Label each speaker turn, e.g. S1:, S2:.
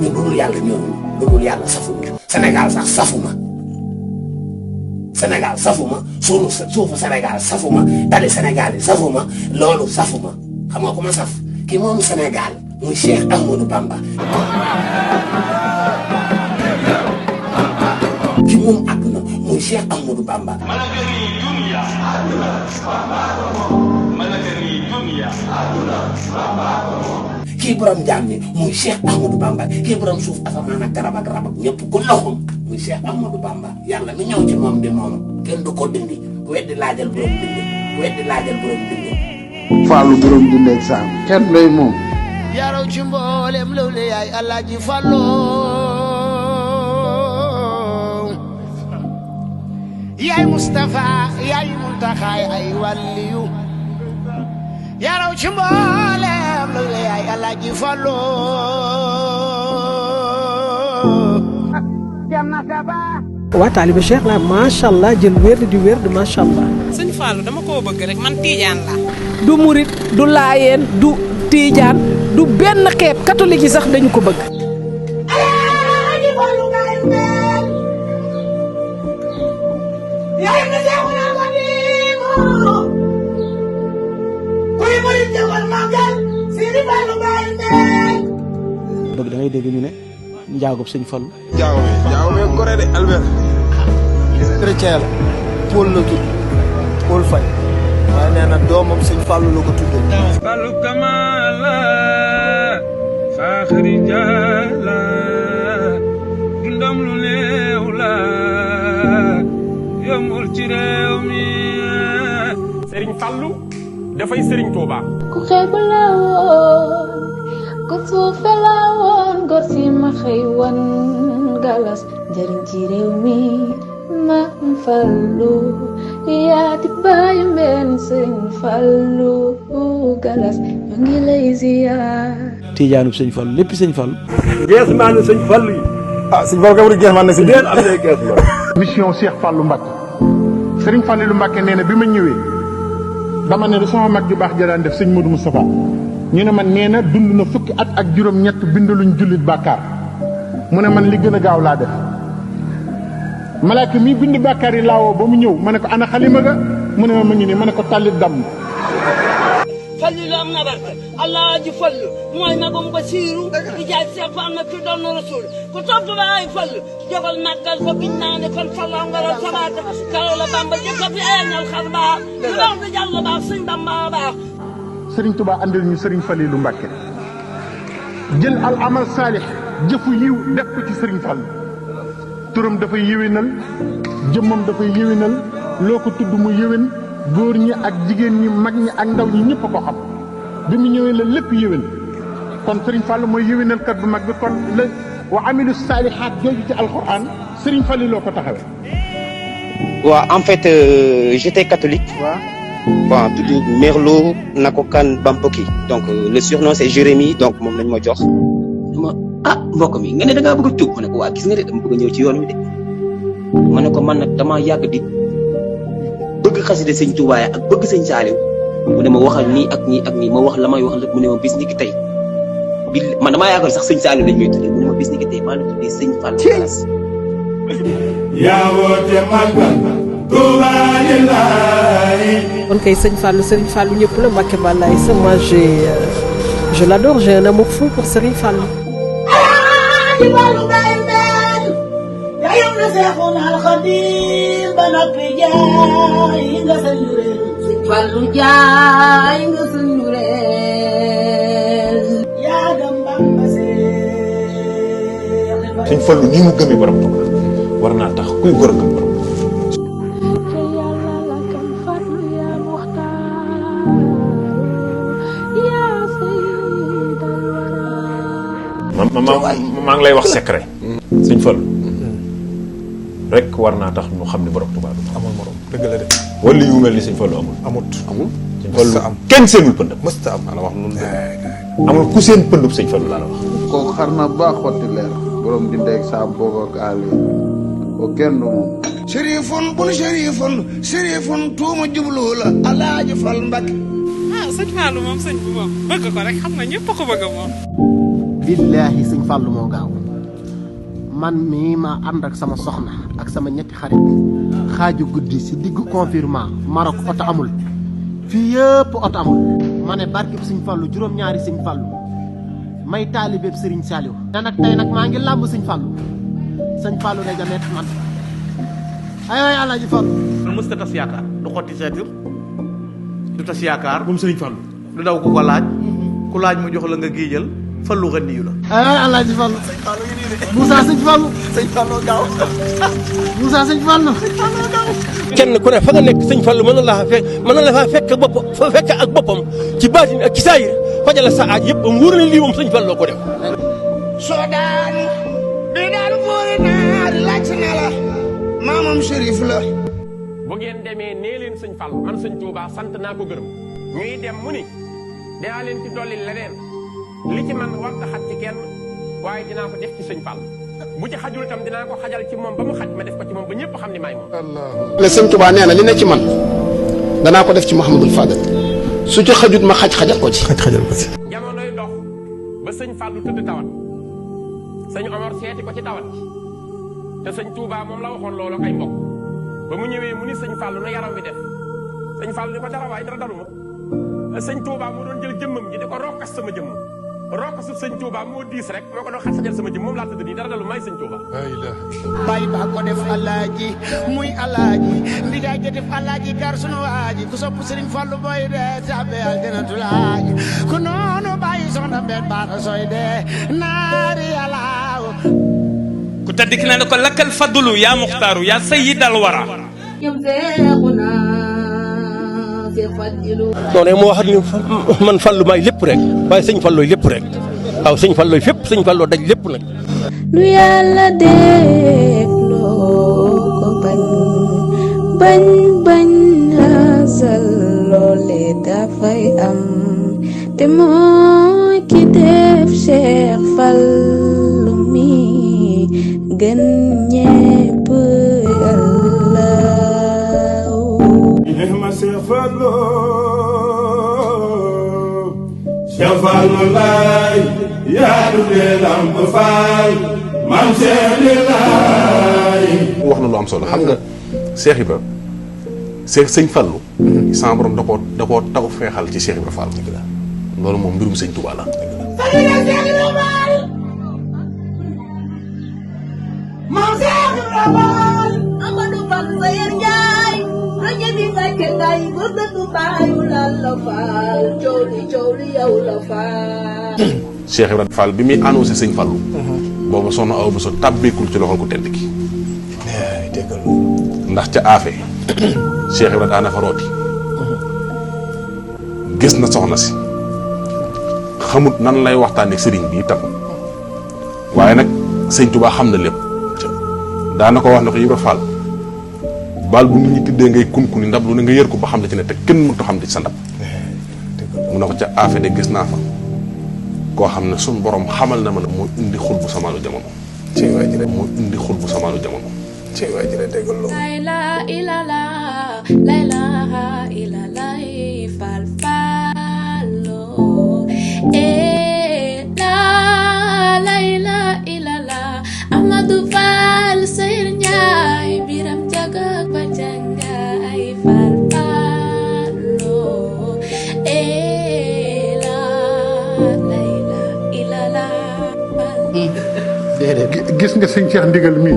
S1: ñun lu dul yàlla ñooñu lu dul yàlla safuma Sénégal sax safuma Sénégal safuma suufu Sénégal safuma tali Sénégal yi safuma loolu safuma xam nga ku ma saf ki moom Sénégal muy Cheikh Ahmadou Bamba ki moom àdduna muy Cheikh Ahmadou Bamba kii borom jaam ni muy Cheikh Ahmadou Bamba kii borom suuf asamaan ak garab ak rab ak ñëpp ku loxum muy Cheikh Ahmadou Bamba yàlla mi ñëw ci moom di moom kenn du ko dindi ku weddi laajal borom dindi ku weddi laajal borom dindi
S2: Fallou borom dindi ak saam kenn lay moom
S3: yaraw ci mboolem loolu yaay Alaaji Fallu yaay Mustafa yaay Muntaxa ay waliyu yaraw ci mboolem loolu yaay Alaaji Fallu
S4: waa taalibe Cheikh la macha allah jël wér di wér di macha allah.
S5: sëñ Fallou dama koo bëgg rek man Tidiane la
S4: du murit du laayeen du Tidiane du benn xeet catholique yi sax dañu ko bëgg.
S6: bëgg da ngay dégg ñu ne njaagub sëñ Fallu
S7: jaaw me gore de Albert chrétien la Paul la tudd Paul Faye waaye nee na doomam sëñ Fallu la ko tuddee
S8: Fallu kamala faaxari jala dundam lu néew la yombul ci réew mi
S9: Serigne Fallou dafay Serigne Touba
S10: ku xeebu la woon ku suufe la woon góor si ma xëy wan galas njëriñ ci réew mi Maam Fallu yaa di bàyyi mbeen sëñ Fallu galas ñu ngi lay ziyaar
S6: tiijaanub sëñ Fallu lépp sëñ Fallu
S9: gees maa ne sëñ Fallu yi
S7: sëñ Fallu ka wuri gees maa ne si
S9: déen am na gees ma
S2: mission Cheikh Fallou Mbacké Serigne Fallou Mbacké nee na bi ma ñëwee dama ne sama mag ju baax ja daan def sëñ Modou Moustapha ñu ne man nee na dund na fukki at ak juróom-ñett bindaluñ jullit bàkkaar mu ne man li gën a gaaw laa def malaaka mi bind bàkkaar yi laawoo ba mu ñëw ma ne ko ana xalima ga mu ne ma ngi nii ma ne ko tàllit damm
S11: Fallu lu am na barke Alaaji Fallu mooy magum Basiiru di jaay sepp am na fi doon rasul ku topp baay Fallu jógal màggal ko biñ naa ne kon Fallu nga la sabaata kala la Bamba jëkk fi eenal xar baax lu baax du jàll baax sëñ Bamba baax
S2: Serigne Touba andil ñu Serigne Fallilou Mbacké jël al amal saalix jëfu yiw def ko ci Serigne Fallou turam dafay yéwénal jëmmam dafay yéwénal loo ko tudd mu yéwén góor ñi ak jigéen ñi mag ñi ak ndaw ñi ñëpp a ko xam bi mu ñëwee la lépp yéwén kon Serigne Fallou mooy yéwénalkat bu mag bi kon la wa amilu saalihaat jooju ci alquran Serigne Fallilou ko taxawee.
S12: waaw en fait j'étais catholique.
S2: waaw.
S12: bon tudd Merlo Nakokan Bampoki donc le surnom c'est Jérémie donc moom lañ ma jox. ma mbokk mi nga ne da ngaa bëgg a tuub ma ne ko waa gis nga de dama bëgg a ñëw ci yoon wi de ma ne ko man nag damaa yàgg di bëgg xasida sëñ Touba ak bëgg sëñ Saliou mu ne ma waxal nii ak nii ak nii ma wax la may wax lépp mu ne ma bis ni ki tey bi man damaa yàggal sax sëñ Saliou lañ may tuddee mu ne ma bis ni ki tey maa ngi tuddee sëñ Fall Galas.
S8: yaa woote màggal Touba lillahi
S4: kon kay sëñ Fallou Serigne Fallou ñëpp la Mbacké Balaye ça moi je l'adore j'ai un amour fou pour Serigne Fallou.
S10: Fallu jaay nga sa njureel yaa gëm Bamba
S13: sëñ Fallu nii mu gëmee borom Tuuba war naa tax kuy góor a gëm borom
S10: te yàlla la kan Fallu yaa muxtaar yaa sayyidal wara
S13: maa ngi lay wax secret sëñ Fallu rek war naa tax ñu xam ne borom Tuuba
S7: amul morom dëgg la de
S13: wala yu mel ni sëñ Fallu amul sëñ Fallu kenn seenul pëndam
S7: mësta am ala wax noonu
S13: amul ku seen pëndub sëñ Fallu laa la wax
S2: kooku xar na baax xotti leer borom di ndeeg saa boog ak àll yi ko kenn du moom
S3: sérifun tuuma jublu la Alaaji Fall Mbacké
S5: sëñ Fallou moom sëñ bi moom bëgg ko rek xam nga ñëpp ko bëgg moom
S14: billaahi sëñ Fallou moo gaaw man mii ma ànd ak sama soxna ak sama ñetti xarit xaaju guddi si diggu confinement Maroc oto amul fii yëpp oto amul ma ne barkeb sëñ Fallou juróom-ñaari sëñ Fallou may taalibeeb Serigne Saliou te nag tey nag maa ngi làmb sëñ Fallou ne jamet man ay waay Alaaji Fallou
S15: lu mës ta tas yaakaar du xotti seetir du tas yaakaar moom Serigne Fallou du daw ku ko laaj ku laaj mu jox la nga giijal Fallou xandiyu la
S14: ay waay Alaaji Fallou Moussa sëñ Fallou gaaw Moussa sëñ Fallou
S16: kenn ku ne fa nga nekk sëñ Fallou mën na la faa fekk ak boppam ci baatin ak ci saayir fajal sa aaj yëpp mu wóor na lii moom sëñ Fallou ko def
S3: soo daan di daal buuri naar laaj na la maamam Chérif la
S9: bu ngeen demee nee leen sëñ Fall man sëñ Touba sant naa ko gërëm ñuy dem mu ni dinaa leen ci dolli leneen li ci man war ta xaj ci kenn waaye dinaa ko def ci sëñ Fall bu ci xajul itam dinaa ko xajal ci moom ba mu xaj ma def ko ci moom ba ñëpp xam ni maay moom.
S17: le sëñ Touba nee na li ne ci man danaa ko def ci Mouhamadul Fadal su ci xajut ma xajal ko ci. xajal ko ci.
S9: jamonoy dox ba sëñ Fall tëdd tawat sëñ Omar seeti ko ci tawat te sëñ Touba moom la waxoon loolu ak ay mbokk ba mu ñëwee mu ni sëñ Fall na yaram wi def sëñ Fall ni ko dara waaye dara daluma sëñ Touba moo doon jël jëmmam ji di ko rokkas sama jëmm rokkasu sëñ Touba moo diis rek moo ko doon xasajal sama jëmm moom laa tëdd nii dara dalu may sëñ Touba.
S3: bàyyi baa ko def alaaji muy alaaji ndijaay ja def alaaji kar sunu waaji ku sopp Sëriñ Fallu booy dee tàbbi aljanatul aaji ku noonu bàyyi soxna mbeen baata sooy dee naari yàllaaw
S18: ku tedd ki ne ko lakkal fadlu yaa muxtaaru yaa sayyidal wara
S16: non moo wax ni man Fallou maay lépp rek waaye sëñ Fallou lépp rek waaw sëñ Fallou fépp sëñ Fallou daj lépp nag.
S10: lu yàlla def loo ko bañ asal loole dafay am te mooy ki def Cheikh Fallou mi gën ñépp yàlla.
S8: Cheikh Fallou laay yaa du dee lamp faal man Cheikh di laay.
S13: wax na lu am solo xam nga Cheikh Ibra sëñ Fallou. sama borom da koo taw feexal ci Cheikh Ibra Fall. loolu moom mbirum sëñ Touba la.
S3: Maam Cheikh Ibra Fall Amadou Fall Sayer Njaay rajo bi Mbàkke ngay bëgg du baayu lan la Fall coow li yow la Fall.
S13: Cheikh Ibra Fall bi muy annoncé sëñ Fallou. boobu soxna Awa Bousso tàbbeekul ci loxol ku tedd ki. ndax ca aafe. Cheikh Ibra daana fa rooti. gis na soxna si. xamut nan lay waxtaanee sëriñ bi itam. waaye nag sëñ Touba xam na lépp. daana ko wax ne ko Ibra Fall baal bu nit ñi tiddee ngay kunkuni ndab lu ne nga yër ko ba xam ne ci ne te kenn mënut a xam ne ci sa ndab. mu ne ko ca aafe de gis naa fa koo xam ne suñ borom xamal na ma ne moo indi xul bu samaalu jamono. ci waay ji moo indi xul bu samaalu jamono. ci waay ji déggal loolu.
S10: la ilaha illallah Fall Fallo la ilaha illallah Amadou Fall Sayer Njaay biram jaga ba jangaay Fall Fallo la ilaha illallah
S2: gis nga sëñ Cheikh Ndigal mi